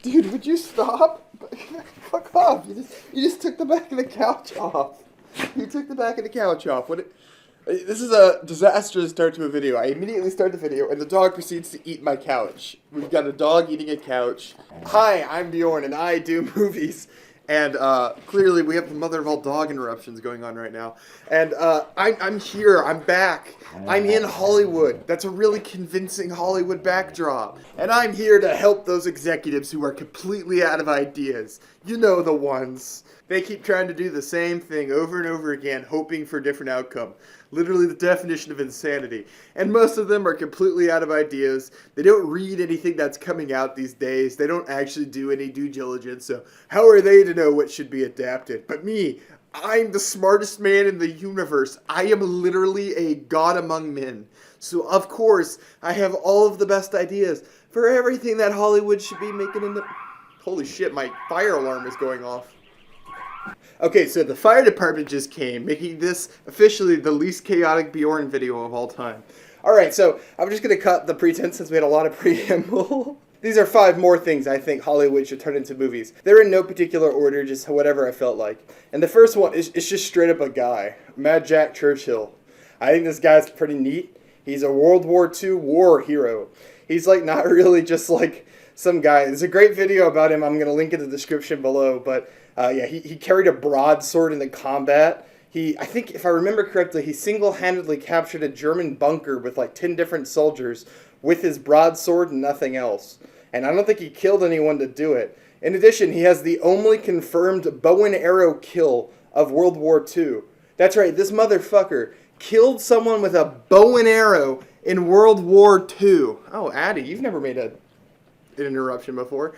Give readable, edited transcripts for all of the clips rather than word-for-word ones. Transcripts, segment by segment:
Dude, would you stop? Fuck off. You just took the back of the couch off. You took the back of the couch off. This is a disastrous start to a video. I immediately start the video, and the dog proceeds to eat my couch. We've got a dog eating a couch. Hi, I'm Bjorn, and I do movies. And clearly, we have the mother of all dog interruptions going on right now. And I'm here. I'm back. I'm in Hollywood. That's a really convincing Hollywood backdrop. And I'm here to help those executives who are completely out of ideas. You know the ones. They keep trying to do the same thing over and over again, hoping for a different outcome. Literally the definition of insanity. And most of them are completely out of ideas. They don't read anything that's coming out these days. They don't actually do any due diligence. So how are they to know what should be adapted? But me, I'm the smartest man in the universe. I am literally a god among men. So of course, I have all of the best ideas for everything that Hollywood should be making in the... Holy shit, my fire alarm is going off. Okay, so the fire department just came, making this officially the least chaotic Bjorn video of all time. Alright, so I'm just going to cut the pretense since we had a lot of preamble. These are 5 more things I think Hollywood should turn into movies. They're in no particular order, just whatever I felt like. And the first one is just straight up a guy. Mad Jack Churchill. I think this guy's pretty neat. He's a World War II war hero. He's like not really just like some guy. There's a great video about him. I'm going to link in the description below, but... yeah, he carried a broadsword in the combat. I think, if I remember correctly, he single-handedly captured a German bunker with like 10 different soldiers with his broadsword and nothing else. And I don't think he killed anyone to do it. In addition, he has the only confirmed bow and arrow kill of World War II. That's right, this motherfucker killed someone with a bow and arrow in World War II. Oh, Addy, you've never made an interruption before.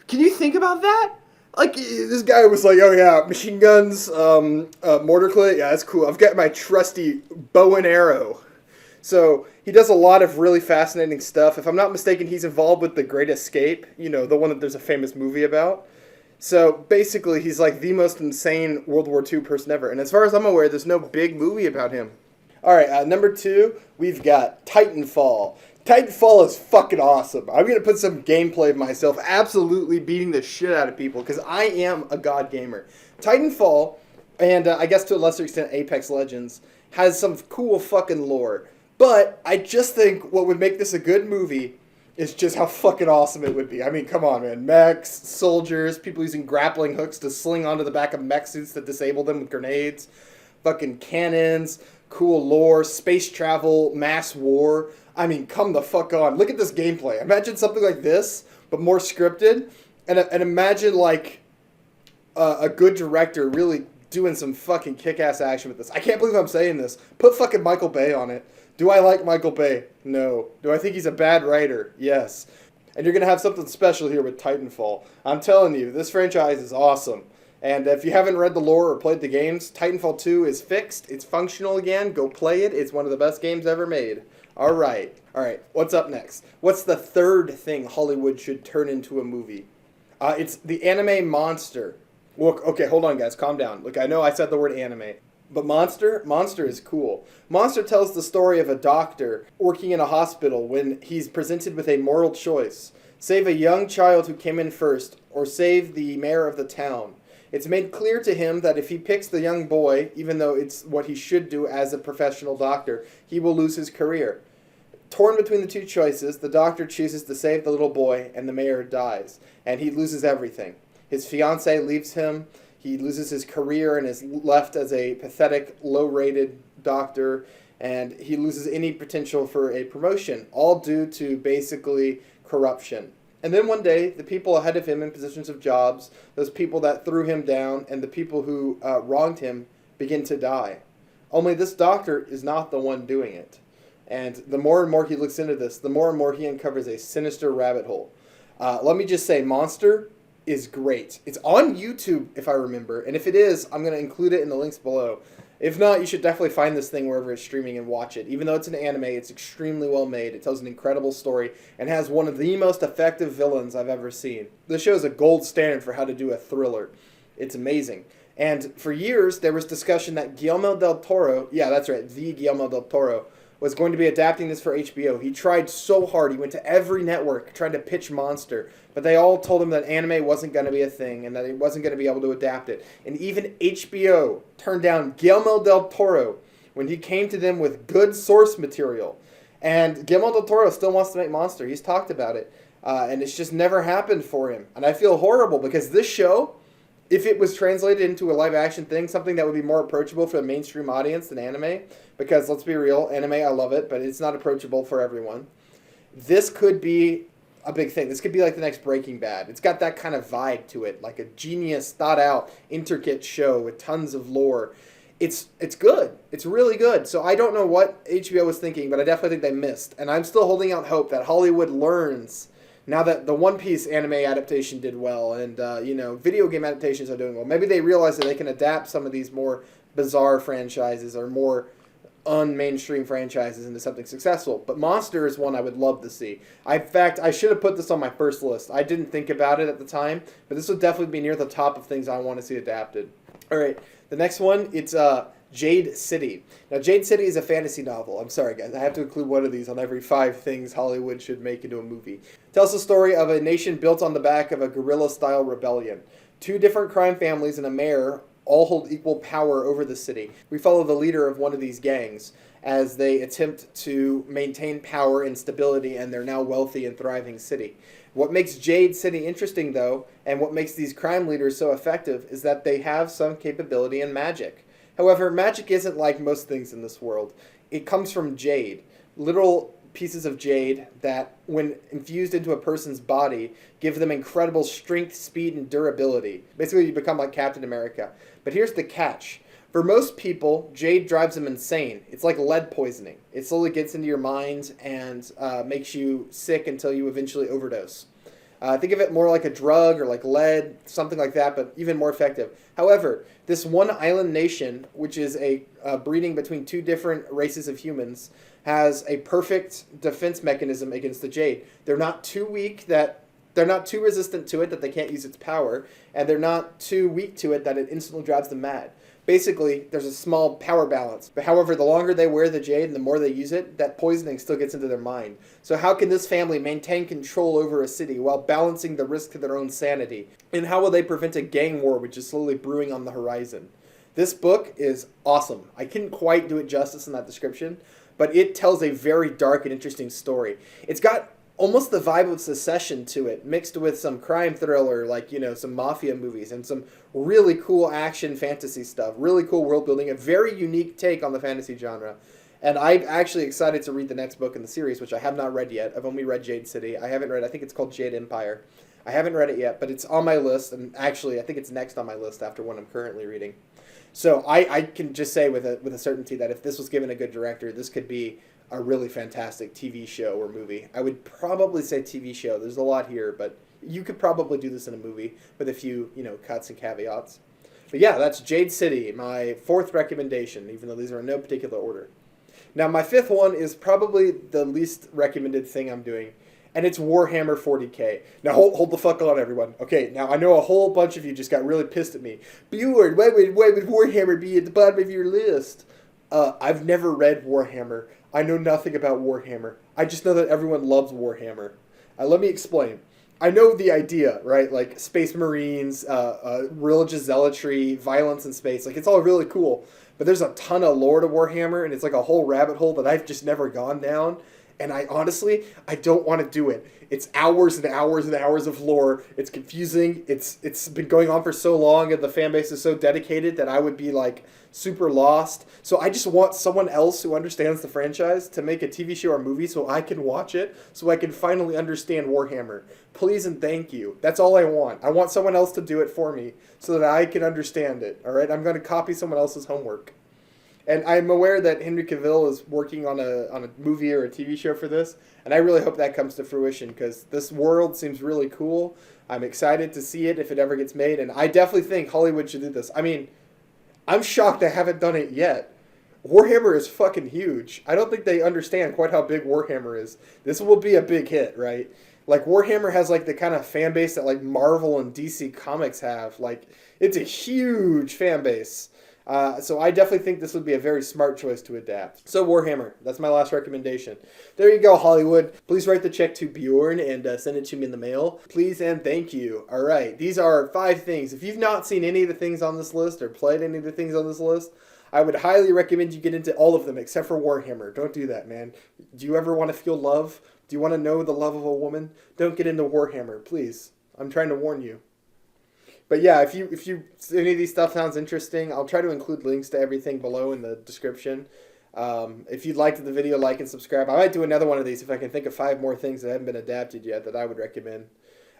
Can you think about that? Like, this guy was like, oh yeah, machine guns, mortar clay, yeah, that's cool. I've got my trusty bow and arrow. So, he does a lot of really fascinating stuff. If I'm not mistaken, he's involved with The Great Escape, you know, the one that there's a famous movie about. So, basically, he's like the most insane World War II person ever. And as far as I'm aware, there's no big movie about him. Alright, number 2, we've got Titanfall. Titanfall is fucking awesome. I'm going to put some gameplay of myself absolutely beating the shit out of people because I am a god gamer. Titanfall, and I guess to a lesser extent Apex Legends, has some cool fucking lore. But I just think what would make this a good movie is just how fucking awesome it would be. I mean, come on, man. Mechs, soldiers, people using grappling hooks to sling onto the back of mech suits that disable them with grenades, fucking cannons, cool lore, space travel, mass war. I mean, come the fuck on. Look at this gameplay. Imagine something like this, but more scripted. And imagine, like, a good director really doing some fucking kick-ass action with this. I can't believe I'm saying this. Put fucking Michael Bay on it. Do I like Michael Bay? No. Do I think he's a bad writer? Yes. And you're going to have something special here with Titanfall. I'm telling you, this franchise is awesome. And if you haven't read the lore or played the games, Titanfall 2 is fixed. It's functional again. Go play it. It's one of the best games ever made. All right. What's up next? What's the third thing Hollywood should turn into a movie? It's the anime Monster. Look, okay, hold on, guys. Calm down. Look, I know I said the word anime. But Monster is cool. Monster tells the story of a doctor working in a hospital when he's presented with a moral choice. Save a young child who came in first, or save the mayor of the town. It's made clear to him that if he picks the young boy, even though it's what he should do as a professional doctor, he will lose his career. Torn between the two choices, the doctor chooses to save the little boy, and the mayor dies, and he loses everything. His fiancée leaves him, he loses his career and is left as a pathetic, low-rated doctor, and he loses any potential for a promotion, all due to basically corruption. And then one day, the people ahead of him in positions of jobs, those people that threw him down, and the people who wronged him, begin to die. Only this doctor is not the one doing it. And the more and more he looks into this, the more and more he uncovers a sinister rabbit hole. Let me just say, Monster is great. It's on YouTube, if I remember. And if it is, I'm going to include it in the links below. If not, you should definitely find this thing wherever it's streaming and watch it. Even though it's an anime, it's extremely well made. It tells an incredible story and has one of the most effective villains I've ever seen. This show is a gold standard for how to do a thriller. It's amazing. And for years, there was discussion that Guillermo del Toro, yeah, that's right, the Guillermo del Toro, was going to be adapting this for HBO. He tried so hard. He went to every network trying to pitch Monster, but they all told him that anime wasn't going to be a thing and that he wasn't going to be able to adapt it. And even HBO turned down Guillermo del Toro when he came to them with good source material. And Guillermo del Toro still wants to make Monster. He's talked about it. And it's just never happened for him. And I feel horrible because this show, if it was translated into a live action thing, something that would be more approachable for the mainstream audience than anime, because let's be real, anime, I love it, but it's not approachable for everyone. This could be a big thing. This could be like the next Breaking Bad. It's got that kind of vibe to it, like a genius, thought out, intricate show with tons of lore. It's good. It's really good. So I don't know what HBO was thinking, but I definitely think they missed. And I'm still holding out hope that Hollywood learns now that the One Piece anime adaptation did well and, video game adaptations are doing well. Maybe they realize that they can adapt some of these more bizarre franchises or more un-mainstream franchises into something successful. But Monster is one I would love to see. In fact, I should have put this on my first list. I didn't think about it at the time, but this would definitely be near the top of things I want to see adapted. All right, the next one, it's Jade City. Now, Jade City is a fantasy novel. I'm sorry, guys. I have to include one of these on every 5 things Hollywood should make into a movie. It tells the story of a nation built on the back of a guerrilla-style rebellion. 2 different crime families and a mayor all hold equal power over the city. We follow the leader of one of these gangs as they attempt to maintain power and stability in their now wealthy and thriving city. What makes Jade City interesting, though, and what makes these crime leaders so effective, is that they have some capability in magic. However, magic isn't like most things in this world. It comes from jade, literal pieces of jade that, when infused into a person's body, give them incredible strength, speed, and durability. Basically, you become like Captain America. But here's the catch. For most people, jade drives them insane. It's like lead poisoning. It slowly gets into your mind and makes you sick until you eventually overdose. Think of it more like a drug or like lead, something like that, but even more effective. However, this one island nation, which is a breeding between 2 different races of humans, has a perfect defense mechanism against the jade. They're not too weak that they're not too resistant to it that they can't use its power, and they're not too weak to it that it instantly drives them mad. Basically, there's a small power balance. But however, the longer they wear the jade and the more they use it, that poisoning still gets into their mind. So how can this family maintain control over a city while balancing the risk to their own sanity? And how will they prevent a gang war which is slowly brewing on the horizon? This book is awesome. I couldn't quite do it justice in that description, but it tells a very dark and interesting story. It's got almost the vibe of Succession to it, mixed with some crime thriller, like, some mafia movies, and some really cool action fantasy stuff, really cool world building, a very unique take on the fantasy genre. And I'm actually excited to read the next book in the series, which I have not read yet. I've only read Jade City. I think it's called Jade Empire. I haven't read it yet, but it's on my list, and actually I think it's next on my list after one I'm currently reading. So I can just say with a certainty that if this was given a good director, this could be a really fantastic TV show or movie. I would probably say TV show. There's a lot here, but you could probably do this in a movie with a few, cuts and caveats. But yeah, that's Jade City, my 4th recommendation, even though these are in no particular order. Now, my 5th one is probably the least recommended thing I'm doing, and it's Warhammer 40K. Now, hold the fuck on, everyone. Okay, now I know a whole bunch of you just got really pissed at me. Bjorn, why would Warhammer be at the bottom of your list? I've never read Warhammer. I know nothing about Warhammer. I just know that everyone loves Warhammer. Let me explain. I know the idea, right? Like Space Marines, religious zealotry, violence in space. Like, it's all really cool. But there's a ton of lore to Warhammer, and it's like a whole rabbit hole that I've just never gone down. And I don't want to do it. It's hours and hours and hours of lore. It's confusing. It's been going on for so long, and the fan base is so dedicated that I would be like super lost. So I just want someone else who understands the franchise to make a TV show or movie so I can watch it, so I can finally understand Warhammer. Please and thank you. That's all I want. I want someone else to do it for me so that I can understand it. All right? I'm going to copy someone else's homework. And I'm aware that Henry Cavill is working on a movie or a TV show for this, and I really hope that comes to fruition because this world seems really cool. I'm excited to see it if it ever gets made, and I definitely think Hollywood should do this. I mean, I'm shocked they haven't done it yet. Warhammer is fucking huge. I don't think they understand quite how big Warhammer is. This will be a big hit, right? Like, Warhammer has, like, the kind of fan base that, like, Marvel and DC Comics have. Like, it's a huge fan base. So I definitely think this would be a very smart choice to adapt. So Warhammer, that's my last recommendation. There you go, Hollywood. Please write the check to Bjorn and send it to me in the mail. Please and thank you. All right, these are 5 things. If you've not seen any of the things on this list or played any of the things on this list, I would highly recommend you get into all of them except for Warhammer. Don't do that, man. Do you ever want to feel love? Do you want to know the love of a woman? Don't get into Warhammer, please. I'm trying to warn you. But yeah, if any of these stuff sounds interesting, I'll try to include links to everything below in the description. If you liked the video, like and subscribe. I might do another one of these if I can think of 5 more things that haven't been adapted yet that I would recommend.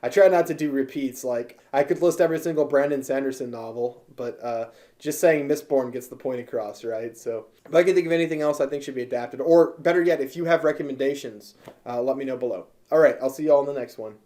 I try not to do repeats. Like, I could list every single Brandon Sanderson novel, but just saying Mistborn gets the point across, right? So if I can think of anything else I think should be adapted, or better yet, if you have recommendations, let me know below. All right, I'll see you all in the next one.